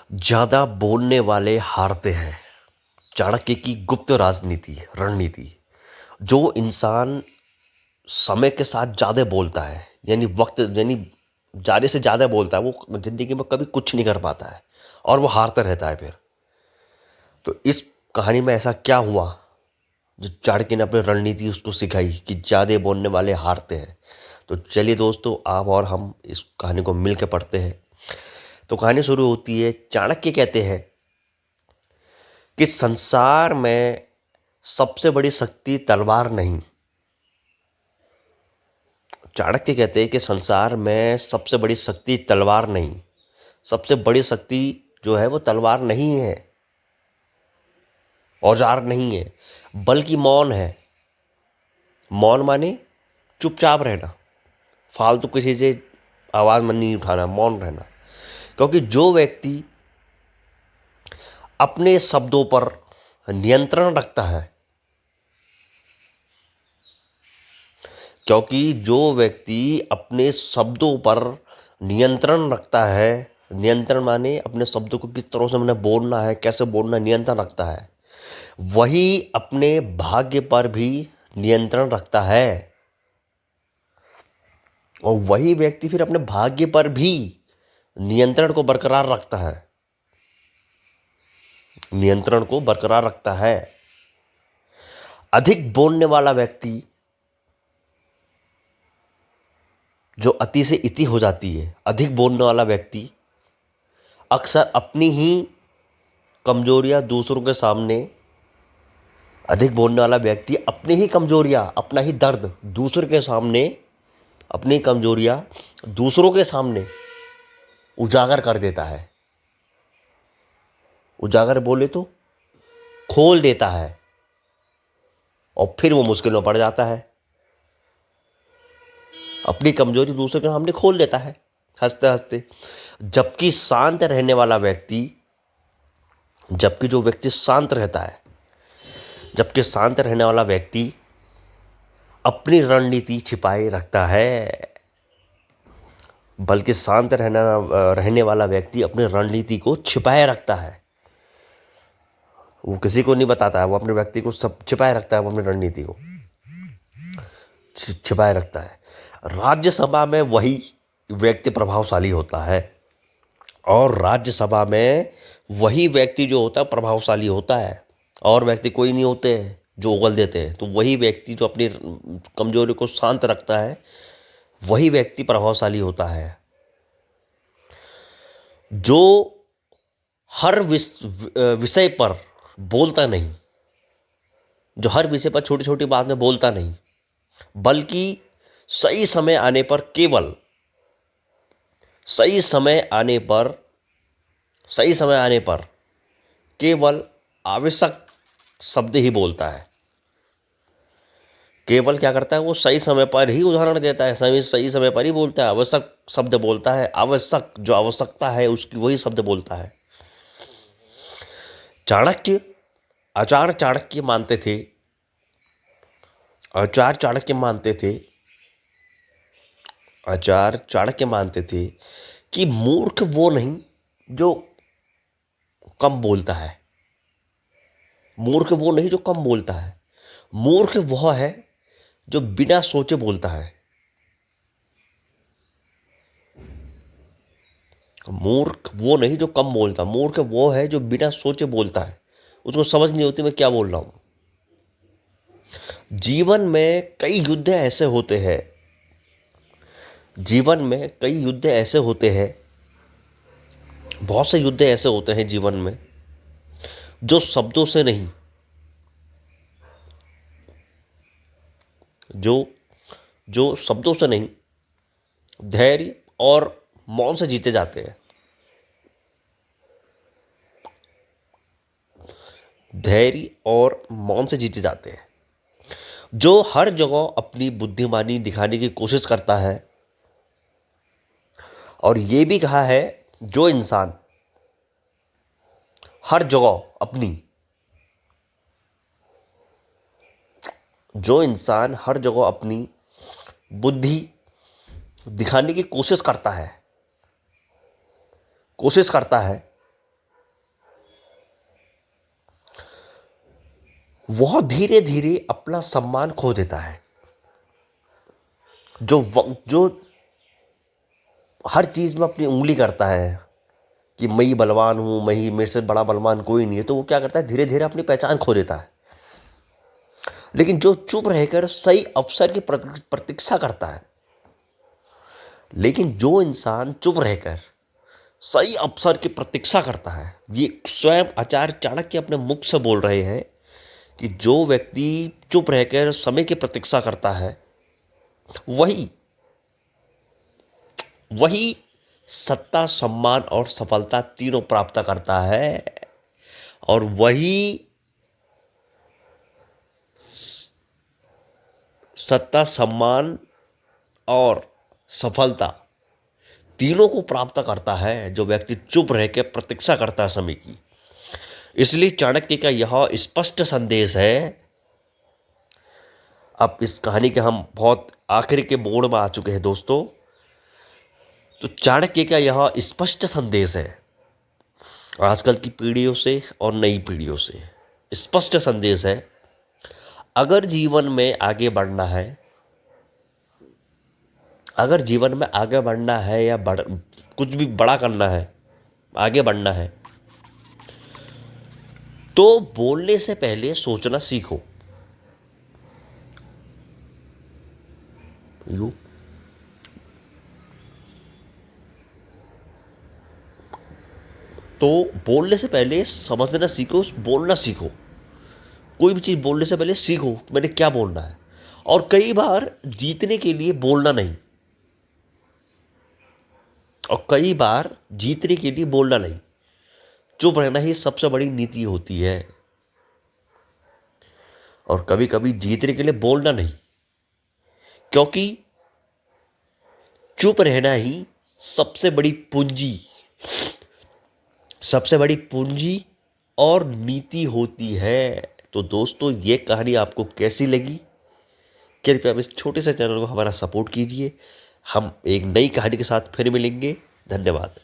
ज्यादा बोलने वाले हारते हैं। चाणक्य की गुप्त राजनीति रणनीति। जो इंसान समय के साथ ज्यादा बोलता है, यानी ज्यादा से ज्यादा बोलता है, वो जिंदगी में कभी कुछ नहीं कर पाता है और वो हारता रहता है फिर। तो इस कहानी में ऐसा क्या हुआ जो चाणक्य ने अपनी रणनीति उसको सिखाई कि ज्यादा बोलने वाले हारते हैं। तो चलिए दोस्तों, आप और हम इस कहानी को मिलकर पढ़ते हैं। तो कहानी शुरू होती है। चाणक्य कहते हैं कि संसार में सबसे बड़ी शक्ति तलवार नहीं। चाणक्य कहते हैं कि संसार में सबसे बड़ी शक्ति तलवार नहीं, सबसे बड़ी शक्ति जो है वो तलवार नहीं है, औजार नहीं है, बल्कि मौन है। मौन माने चुपचाप रहना, फालतू किसी से आवाज मन नहीं उठाना, मौन रहना। क्योंकि जो व्यक्ति अपने शब्दों पर नियंत्रण रखता है, क्योंकि जो व्यक्ति अपने शब्दों पर नियंत्रण रखता है, नियंत्रण माने अपने शब्दों को किस तरह से मैंने बोलना है, कैसे बोलना है, नियंत्रण रखता है, वही अपने भाग्य पर भी नियंत्रण रखता है। और वही व्यक्ति फिर अपने भाग्य पर भी नियंत्रण को बरकरार रखता है, नियंत्रण को बरकरार रखता है। अधिक बोलने वाला व्यक्ति जो अति से इति हो जाती है, अधिक बोलने वाला व्यक्ति अक्सर अपनी ही कमजोरियां दूसरों के सामने, अधिक बोलने वाला व्यक्ति अपनी ही कमजोरियां, अपना ही दर्द दूसरों के सामने, अपनी कमजोरियां दूसरों के सामने उजागर कर देता है। उजागर बोले तो खोल देता है, और फिर वो मुश्किल में पड़ जाता है। अपनी कमजोरी दूसरे के सामने खोल देता है हंसते हंसते। जबकि शांत रहने वाला व्यक्ति, जबकि जो व्यक्ति शांत रहता है, जबकि शांत रहने वाला व्यक्ति अपनी रणनीति छिपाए रखता है। बल्कि शांत रहने वाला व्यक्ति अपनी रणनीति को छिपाए रखता है, वो किसी को नहीं बताता है, वो अपने व्यक्ति को सब छिपाए रखता है, वो अपनी रणनीति को छिपाए रखता है। राज्यसभा में वही व्यक्ति प्रभावशाली होता है, और राज्यसभा में वही व्यक्ति जो होता है प्रभावशाली होता है, और व्यक्ति कोई नहीं होते जो उगल देते हैं। तो वही व्यक्ति जो अपनी कमजोरी को शांत रखता है, वही व्यक्ति प्रभावशाली होता है। जो हर विषय पर बोलता नहीं, जो हर विषय पर छोटी छोटी बात में बोलता नहीं, बल्कि सही समय आने पर केवल सही समय आने पर सही समय आने पर केवल आवश्यक शब्द ही बोलता है। केवल क्या करता है, वो सही समय पर ही उदाहरण देता है, सही समय पर ही बोलता है, आवश्यक शब्द बोलता है, आवश्यक जो आवश्यकता है उसकी वही शब्द बोलता है। चाणक्य, आचार्य चाणक्य मानते थे, आचार्य चाणक्य मानते थे, आचार्य चाणक्य मानते थे कि मूर्ख वो नहीं जो कम बोलता है, मूर्ख वो नहीं जो कम बोलता है, मूर्ख वह है जो बिना सोचे बोलता है। मूर्ख वो नहीं जो कम बोलता, मूर्ख वो है जो बिना सोचे बोलता है, उसको समझ नहीं होती मैं क्या बोल रहा हूं। जीवन में कई युद्ध ऐसे होते हैं, जीवन में कई युद्ध ऐसे होते हैं, बहुत से युद्ध ऐसे होते हैं जीवन में जो शब्दों से नहीं, जो जो शब्दों से नहीं, धैर्य और मौन से जीते जाते हैं। धैर्य और मौन से जीते जाते हैं। जो हर जगह अपनी बुद्धिमानी दिखाने की कोशिश करता है, और ये भी कहा है जो इंसान हर जगह अपनी, जो इंसान हर जगह अपनी बुद्धि दिखाने की कोशिश करता है, वह धीरे धीरे अपना सम्मान खो देता है। जो हर चीज में अपनी उंगली करता है कि मैं ही बलवान हूं, मैं ही, मेरे से बड़ा बलवान कोई नहीं है, तो वो क्या करता है, धीरे धीरे अपनी पहचान खो देता है। लेकिन जो चुप रहकर सही अवसर की प्रतीक्षा करता है, लेकिन जो इंसान चुप रहकर सही अवसर की प्रतीक्षा करता है, ये स्वयं आचार्य चाणक्य अपने मुख से बोल रहे हैं कि जो व्यक्ति चुप रहकर समय की प्रतीक्षा करता है, वही वही सत्ता, सम्मान और सफलता तीनों प्राप्त करता है। और वही सत्ता, सम्मान और सफलता तीनों को प्राप्त करता है जो व्यक्ति चुप रह के प्रतीक्षा करता है समय की। इसलिए चाणक्य का यह स्पष्ट संदेश है। अब इस कहानी के हम बहुत आखिरी के मोड़ में आ चुके हैं दोस्तों। तो चाणक्य का यह स्पष्ट संदेश है आजकल की पीढ़ियों से और नई पीढ़ियों से। स्पष्ट संदेश है, अगर जीवन में आगे बढ़ना है, अगर जीवन में आगे बढ़ना है या कुछ भी बड़ा करना है, आगे बढ़ना है, तो बोलने से पहले सोचना सीखो। यू तो बोलने से पहले समझना सीखो, बोलना सीखो। कोई भी चीज बोलने से पहले सीखो मैंने क्या बोलना है। और कई बार जीतने के लिए बोलना नहीं, और कई बार जीतने के लिए बोलना नहीं, चुप रहना ही सबसे बड़ी नीति होती है। और कभी कभी जीतने के लिए बोलना नहीं, क्योंकि चुप रहना ही सबसे बड़ी पूंजी, सबसे बड़ी पूंजी और नीति होती है। तो दोस्तों, ये कहानी आपको कैसी लगी? कृपया आप इस छोटे से चैनल को हमारा सपोर्ट कीजिए। हम एक नई कहानी के साथ फिर मिलेंगे। धन्यवाद।